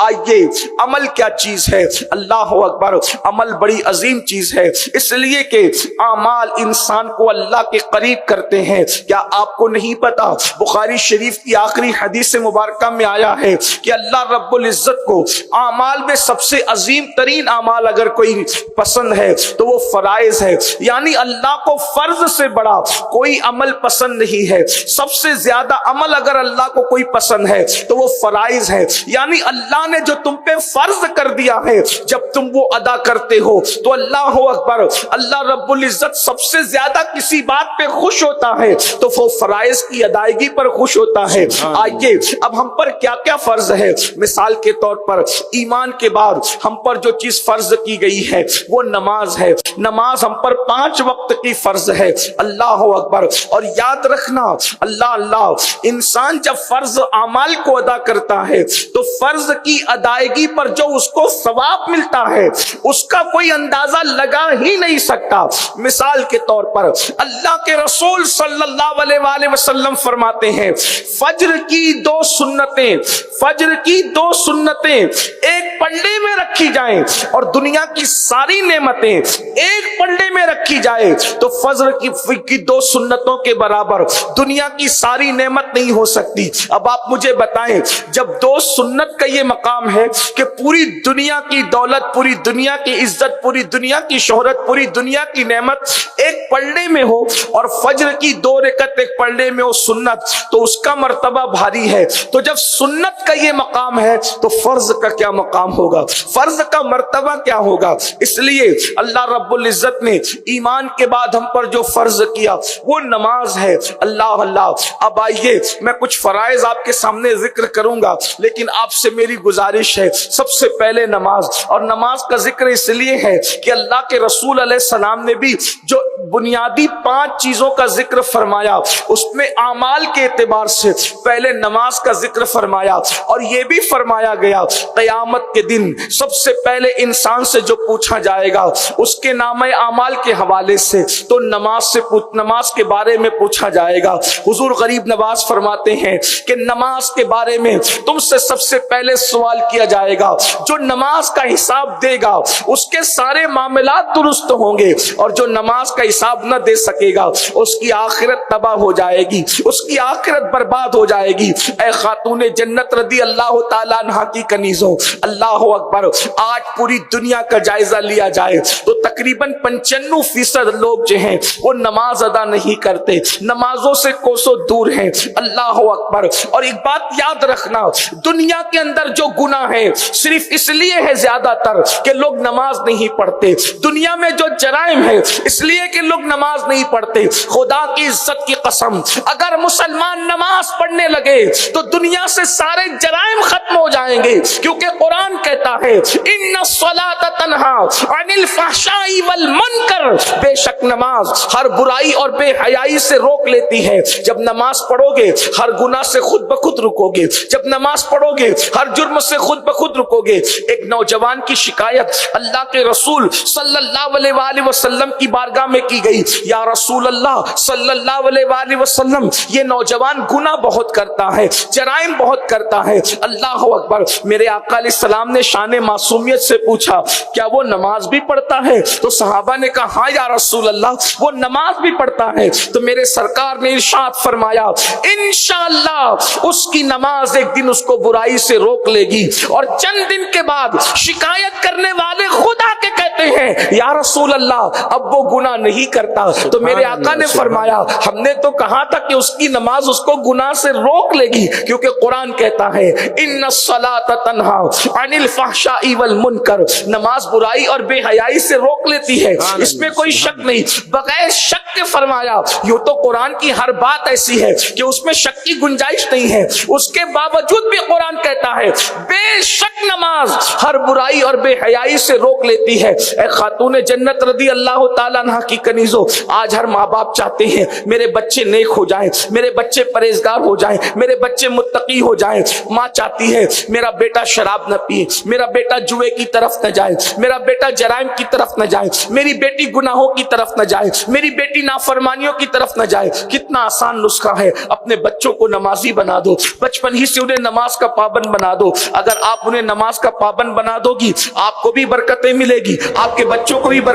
آئیے عمل کیا چیز ہے؟ اللہ اکبر، عمل بڑی عظیم چیز ہے، اس لیے کہ اعمال انسان کو اللہ کے قریب کرتے ہیں۔ کیا آپ کو نہیں پتا بخاری شریف کی آخری حدیث مبارکہ میں آیا ہے کہ اللہ رب العزت کو اعمال میں سب سے عظیم ترین اعمال اگر کوئی پسند ہے تو وہ فرائض ہے، یعنی اللہ کو فرض سے بڑا کوئی عمل پسند نہیں ہے۔ سب سے زیادہ عمل اگر اللہ کو کوئی پسند ہے تو وہ فرائض ہے، یعنی اللہ نے جو تم پہ فرض کر دیا ہے جب تم وہ ادا کرتے ہو تو اللہ اکبر، اللہ رب العزت سب سے زیادہ کسی بات پہ خوش ہوتا ہے تو وہ فرائض کی ادائیگی پر خوش ہوتا ہے۔ آئیے اب ہم پر کیا کیا فرض ہے؟ مثال کے طور پر ایمان کے بعد ہم پر جو چیز فرض کی گئی ہے وہ نماز ہے۔ نماز ہم پر 5 وقت کی فرض ہے، اللہ اکبر۔ اور یاد رکھنا اللہ انسان جب فرض اعمال کو ادا کرتا ہے تو فرض کی ادائیگی پر جو اس کو ثواب ملتا ہے اس کا کوئی اندازہ لگا ہی نہیں سکتا۔ مثال کے طور پر اللہ کے رسول صلی اللہ علیہ وآلہ وسلم فرماتے ہیں فجر کی 2 سنتیں ایک پلڑے میں رکھی جائیں اور دنیا کی ساری نعمتیں ایک پلڑے میں رکھی جائے تو فجر کی 2 سنتوں کے برابر دنیا کی ساری نعمت نہیں ہو سکتی۔ اب آپ مجھے بتائیں جب 2 سنت کا یہ مقام ہے کہ پوری دنیا کی دولت، پوری دنیا کی عزت، پوری دنیا کی شہرت، پوری دنیا کی نعمت ایک پلڑے میں ہو اور فجر کی 2 رکعت ایک پلڑے میں ہو سنت، تو اس کا مرتبہ بھاری ہے۔ تو جب سنت کا یہ مقام ہے تو فرض کا کیا مقام ہوگا، فرض کا مرتبہ کیا ہوگا؟ اس لیے اللہ رب العزت نے ایمان کے بعد ہم پر جو فرض کیا وہ نماز ہے۔ اللہ اب آئیے میں کچھ فرائض آپ کے سامنے ذکر کروں گا، لیکن آپ سے میری گزارش ہے سب سے پہلے نماز، اور نماز کا ذکر اس لیے ہے کہ اللہ کے رسول علیہ السلام نے بھی جو بنیادی 5 چیزوں کا ذکر فرمایا اس میں اعمال کے اعتبار سے پہلے نماز کا ذکر فرمایا، اور یہ بھی فرمایا گیا قیامت کے دن سب سے پہلے انسان سے جو پوچھا جائے گا اس کے نامہ اعمال کے حوالے سے تو نماز کے بارے میں پوچھا جائے گا۔ حضور غریب نواز فرماتے ہیں کہ نماز کے بارے میں تم سے سب سے پہلے سوال کیا جائے گا، جو نماز کا حساب دے گا اس کے سارے معاملات درست ہوں گے، اور جو نماز کا حساب نہ دے سکے گا اس کی آخرت تباہ ہو جائے گی، اس کی آخرت برباد ہو جائے گی۔ اے خاتون جنت رضی اللہ تعالیٰ عنہا کی کنیزوں، اللہ اکبر، آج پوری دنیا کا جائزہ لیا جائے تو تقریباً 95% لوگ جو ہیں وہ نماز ادا نہیں کرتے، نمازوں سے کوسوں دور ہیں، اللہ اکبر۔ اور ایک بات یاد رکھنا، دنیا کے اندر جو گناہ ہے صرف اس لیے ہے زیادہ تر کہ لوگ نماز نہیں پڑھتے، دنیا میں جو جرائم ہے اس لیے کہ لوگ نماز نہیں پڑھتے۔ خدا کی عزت کی قسم اگر مسلمان نماز پڑھنے لگے تو دنیا سے سارے جرائم ختم ہو جائیں گے، کیونکہ قرآن کہتا ہے ان الصلاۃ تنہی عن الفحشاء والمنکر، بے شک نماز ہر برائی اور بے حیائی سے روک لیتی ہے۔ جب نماز پڑھو گے ہر گناہ سے خود بخود رکو گے، جب نماز پڑھو گے ہر جرم سے خود بخود رکو گے۔ ایک نوجوان کی شکایت اللہ کے رسول صلی اللہ علیہ وآلہ وسلم کی بارگاہ میں کی گئی، یا رسول اللہ صلی اللہ علیہ وآلہ وسلم یہ نوجوان گناہ بہت کرتا ہے، جرائم بہت کرتا ہے۔ اللہ اکبر، میرے آقا علیہ السلام نے شان معصومیت سے پوچھا کیا وہ نماز بھی پڑھتا ہے؟ تو صحابہ نے کہا ہاں یا رسول اللہ وہ نماز بھی پڑھتا ہے۔ تو میرے سرکار نے ارشاد فرمایا انشاءاللہ اس کی نماز ایک دن اس کو برائی سے روک لے گی، اور چند دن کے بعد شکایت کرنے والے خدا کے کہتے ہیں یا رسول اللہ اب وہ گناہ نہیں کرتا۔ تو میرے آقا نے فرمایا ہم نے تو کہا تھا کہ اس کی نماز اس کو گناہ سے روک لے گی، کیونکہ قرآن کہتا ہے ان الصلاۃ تنہی عن الفحشاء والمنکر، نماز برائی اور بے حیائی سے روک لیتی ہے، اس میں کوئی شک نہیں۔ بغیر شک کے فرمایا، یوں تو قرآن کی ہر بات ایسی ہے کہ اس میں شک کی گنجائش نہیں ہے، اس کے باوجود بھی قرآن کہتا ہے بے شک نماز ہر برائی اور بے حیائی سے روک لیتی ہے۔ اے خاتون جنت رضی اللہ تعالیٰ عنہ کی کنیزوں، آج ہر ماں باپ چاہتے ہیں میرے بچے نیک ہو جائیں، میرے بچے پرہیزگار ہو جائیں، میرے بچے متقی ہو جائیں۔ ماں چاہتی ہے میرا بیٹا شراب نہ پیے، میرا بیٹا جوئے کی طرف نہ جائے، میرا بیٹا جرائم کی طرف نہ جائے، میری بیٹی گناہوں کی طرف نہ جائے، میری بیٹی نافرمانیوں کی طرف نہ جائے۔ کتنا آسان نسخہ ہے، اپنے بچوں کو نمازی بنا دو، بچپن ہی سے انہیں نماز کا پابند بنا دو۔ اگر آپ انہیں نماز کا پابند بنا دو گی، آپ کو بھی برکتیں ملے گی، آپ کے بچوں کو بھی برکتیں